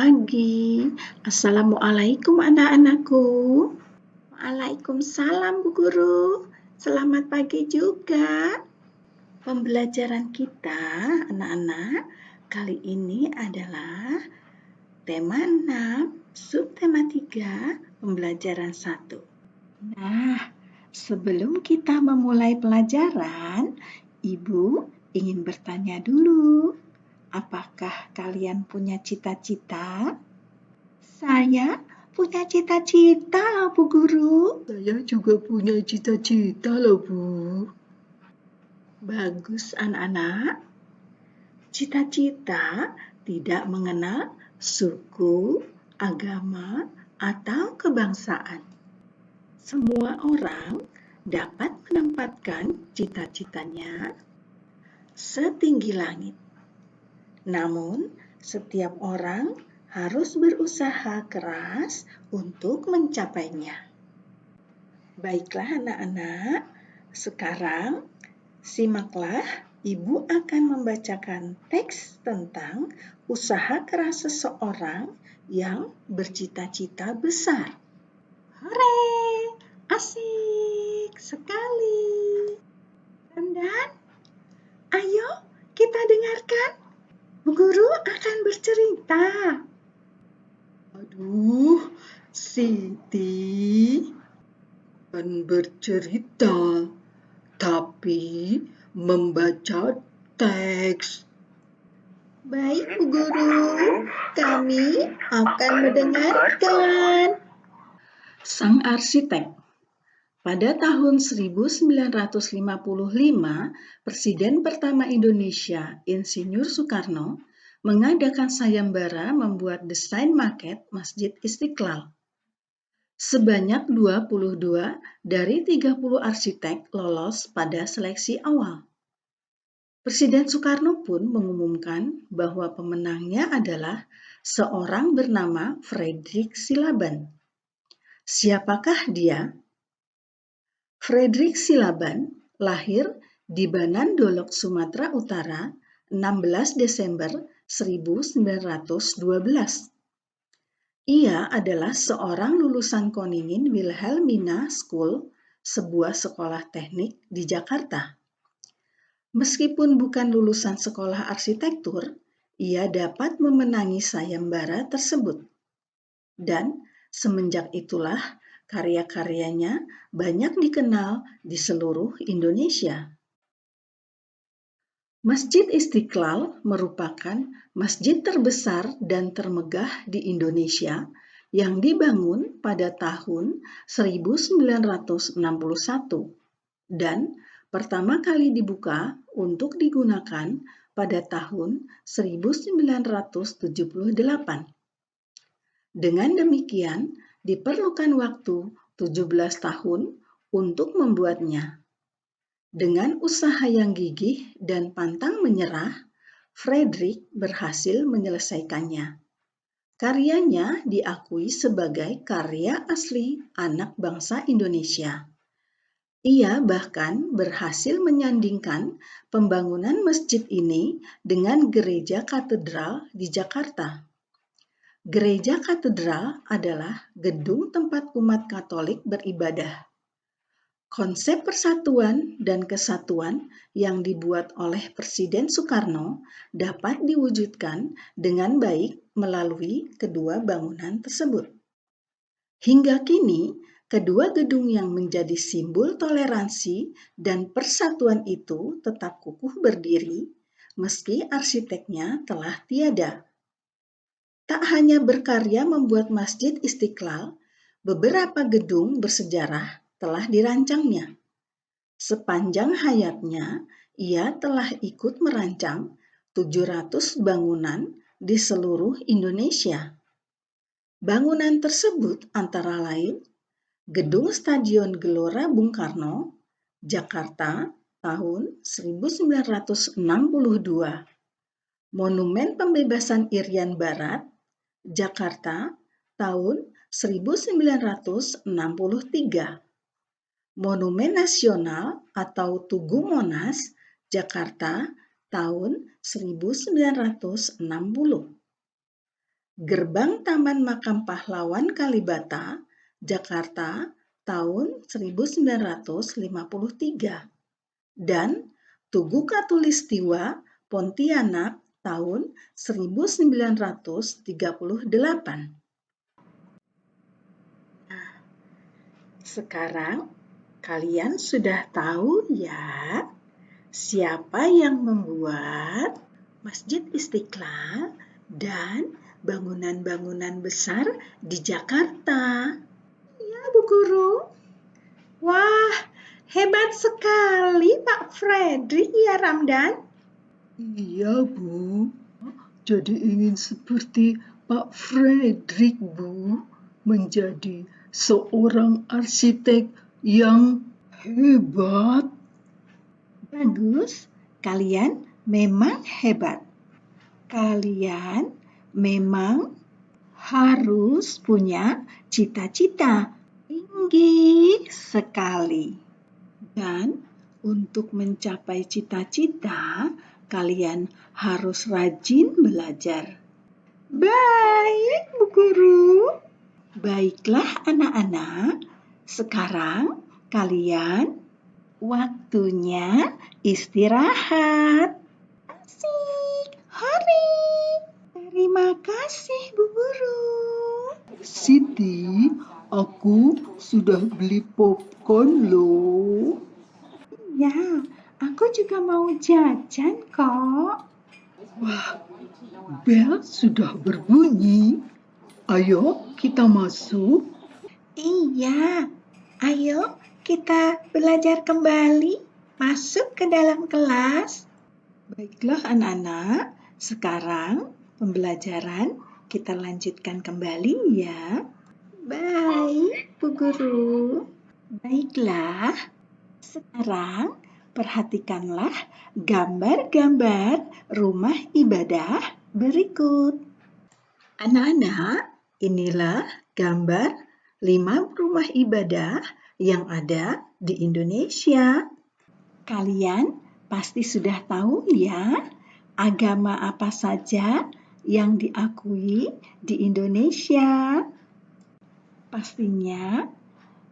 pagi. Assalamualaikum anak-anakku. Waalaikumsalam Bu Guru. Selamat pagi juga. Pembelajaran kita anak-anak kali ini adalah tema 6, subtema 3, pembelajaran 1. Nah, sebelum kita memulai pelajaran, Ibu ingin bertanya dulu. Apakah kalian punya cita-cita? Saya punya cita-cita loh Bu Guru. Saya juga punya cita-cita loh Bu. Bagus anak-anak. Cita-cita tidak mengenal suku, agama, atau kebangsaan. Semua orang dapat menempatkan cita-citanya setinggi langit. Namun, setiap orang harus berusaha keras untuk mencapainya. Baiklah anak-anak, sekarang simaklah Ibu akan membacakan teks tentang usaha keras seseorang yang bercita-cita besar. Hore! Asik sekali. Dan ayo kita dengarkan. Bu Guru akan bercerita. Aduh, Siti akan bercerita, tapi membaca teks. Baik Bu Guru, kami akan mendengarkan. Sang arsitek. Pada tahun 1955, Presiden pertama Indonesia, Insinyur Soekarno, mengadakan sayembara membuat desain maket Masjid Istiqlal. Sebanyak 22 dari 30 arsitek lolos pada seleksi awal. Presiden Soekarno pun mengumumkan bahwa pemenangnya adalah seorang bernama Fredrik Silaban. Siapakah dia? Fredrik Silaban lahir di Banandolok, Sumatera Utara, 16 Desember 1912. Ia adalah seorang lulusan Koningin Wilhelmina School, sebuah sekolah teknik di Jakarta. Meskipun bukan lulusan sekolah arsitektur, ia dapat memenangi sayembara tersebut. Dan semenjak itulah karya-karyanya banyak dikenal di seluruh Indonesia. Masjid Istiqlal merupakan masjid terbesar dan termegah di Indonesia yang dibangun pada tahun 1961 dan pertama kali dibuka untuk digunakan pada tahun 1978. Dengan demikian, diperlukan waktu 17 tahun untuk membuatnya. Dengan usaha yang gigih dan pantang menyerah, Fredrik berhasil menyelesaikannya. Karyanya diakui sebagai karya asli anak bangsa Indonesia. Ia bahkan berhasil menyandingkan pembangunan masjid ini dengan gereja katedral di Jakarta. Gereja katedral adalah gedung tempat umat Katolik beribadah. Konsep persatuan dan kesatuan yang dibuat oleh Presiden Soekarno dapat diwujudkan dengan baik melalui kedua bangunan tersebut. Hingga kini, kedua gedung yang menjadi simbol toleransi dan persatuan itu tetap kukuh berdiri, meski arsiteknya telah tiada. Tak hanya berkarya membuat Masjid Istiqlal, beberapa gedung bersejarah telah dirancangnya. Sepanjang hayatnya, ia telah ikut merancang 700 bangunan di seluruh Indonesia. Bangunan tersebut antara lain Gedung Stadion Gelora Bung Karno, Jakarta tahun 1962, Monumen Pembebasan Irian Barat, Jakarta tahun 1963, Monumen Nasional atau Tugu Monas, Jakarta tahun 1960. Gerbang Taman Makam Pahlawan Kalibata, Jakarta, tahun 1953. Dan Tugu Katulistiwa, Pontianak, tahun 1938. Sekarang kalian sudah tahu ya siapa yang membuat Masjid Istiqlal dan bangunan-bangunan besar di Jakarta. Ya, Bu Guru. Wah, hebat sekali Pak Fredrik ya Ramdan. Iya, Bu. Jadi ingin seperti Pak Fredrik, Bu, menjadi seorang arsitek yang hebat. Bagus, kalian memang hebat. Kalian memang harus punya cita-cita tinggi sekali. Dan untuk mencapai cita-cita, kalian harus rajin belajar. Baik, Bu Guru. Baiklah anak-anak, sekarang kalian waktunya istirahat. Asik, hari. Terima kasih, Bu Guru. Siti, aku sudah beli popcorn loh. Ya, aku juga mau jajan kok. Wah, bel sudah berbunyi. Ayo kita masuk. Iya, ayo kita belajar kembali. Masuk ke dalam kelas. Baiklah anak-anak, sekarang pembelajaran kita lanjutkan kembali ya. Baik, Bu Guru. Baiklah, sekarang perhatikanlah gambar-gambar rumah ibadah berikut. Anak-anak, inilah gambar 5 rumah ibadah yang ada di Indonesia. Kalian pasti sudah tahu ya, agama apa saja yang diakui di Indonesia. Pastinya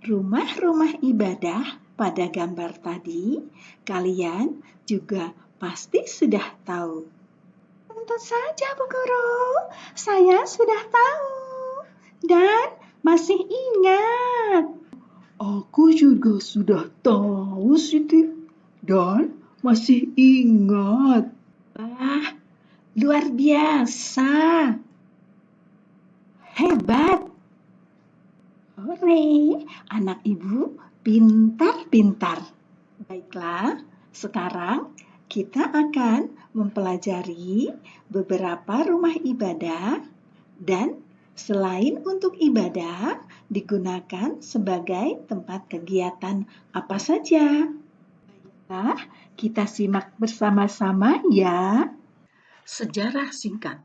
rumah-rumah ibadah pada gambar tadi kalian juga pasti sudah tahu. Tentu saja, Bu Guru, saya sudah tahu dan masih ingat. Aku juga sudah tahu, Siti, dan masih ingat. Wah, luar biasa. Hebat. Hore, anak ibu pintar-pintar. Baiklah, sekarang kita akan mempelajari beberapa rumah ibadah dan selain untuk ibadah digunakan sebagai tempat kegiatan apa saja. Baiklah, kita simak bersama-sama ya. Sejarah singkat.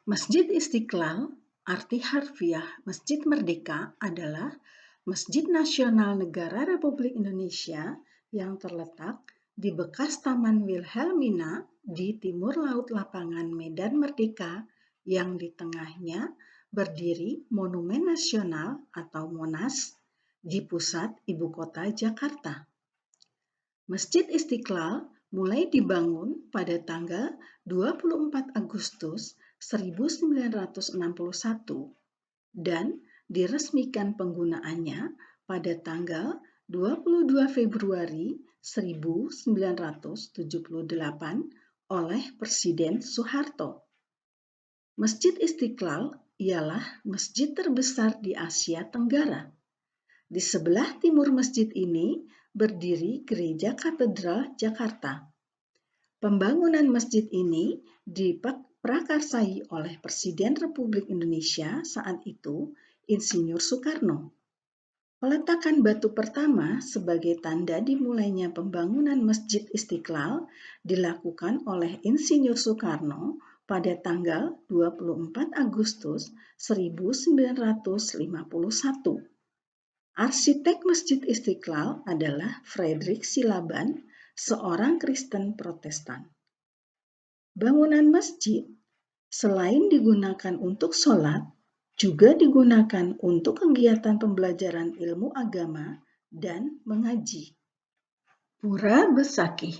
Masjid Istiqlal, arti harfiah Masjid Merdeka adalah Masjid Nasional Negara Republik Indonesia yang terletak di bekas Taman Wilhelmina di timur laut lapangan Medan Merdeka yang di tengahnya berdiri Monumen Nasional atau Monas di pusat ibu kota Jakarta. Masjid Istiqlal mulai dibangun pada tanggal 24 Agustus 1961 dan diresmikan penggunaannya pada tanggal 22 Februari 1978 oleh Presiden Soeharto. Masjid Istiqlal ialah masjid terbesar di Asia Tenggara. Di sebelah timur masjid ini berdiri Gereja Katedral Jakarta. Pembangunan masjid ini diprakarsai oleh Presiden Republik Indonesia saat itu, Insinyur Soekarno. Peletakan batu pertama sebagai tanda dimulainya pembangunan Masjid Istiqlal dilakukan oleh Insinyur Soekarno pada tanggal 24 Agustus 1951. Arsitek Masjid Istiqlal adalah Fredrik Silaban, seorang Kristen Protestan. Bangunan masjid Selain digunakan untuk sholat, juga digunakan untuk kegiatan pembelajaran ilmu agama dan mengaji. Pura Besakih.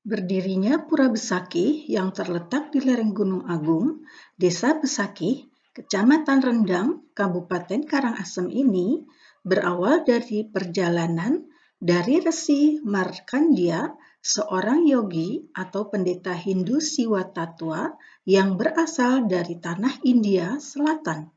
Berdirinya Pura Besakih yang terletak di lereng Gunung Agung, Desa Besakih, Kecamatan Rendang, Kabupaten Karangasem ini berawal dari perjalanan dari Resi Markandeya, seorang yogi atau pendeta Hindu Siwa Tattwa yang berasal dari tanah India Selatan.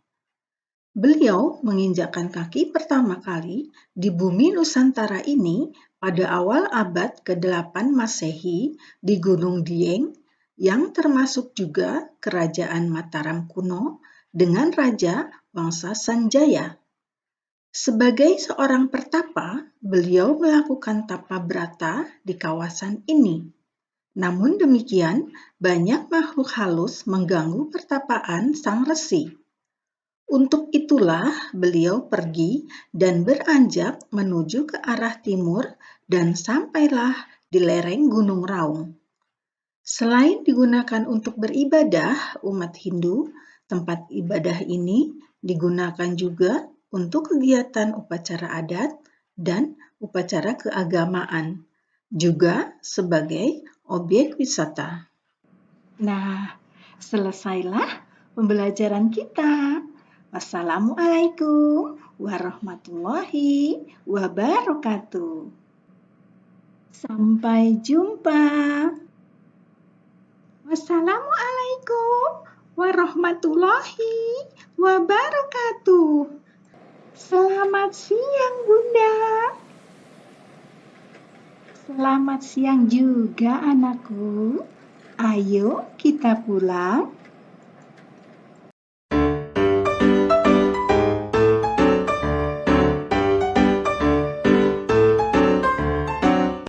Beliau menginjakkan kaki pertama kali di bumi Nusantara ini pada awal abad ke-8 Masehi di Gunung Dieng, yang termasuk juga Kerajaan Mataram kuno dengan Raja Wangsa Sanjaya. Sebagai seorang pertapa, beliau melakukan tapa brata di kawasan ini. Namun demikian, banyak makhluk halus mengganggu pertapaan sang resi. Untuk itulah beliau pergi dan beranjak menuju ke arah timur dan sampailah di lereng Gunung Raung. Selain digunakan untuk beribadah umat Hindu, tempat ibadah ini digunakan juga untuk kegiatan upacara adat dan upacara keagamaan, juga sebagai objek wisata. Nah, selesailah pembelajaran kita. Wassalamualaikum warahmatullahi wabarakatuh. Sampai jumpa. Wassalamualaikum warahmatullahi wabarakatuh. Selamat siang, Bunda. Selamat siang juga, anakku. Ayo kita pulang.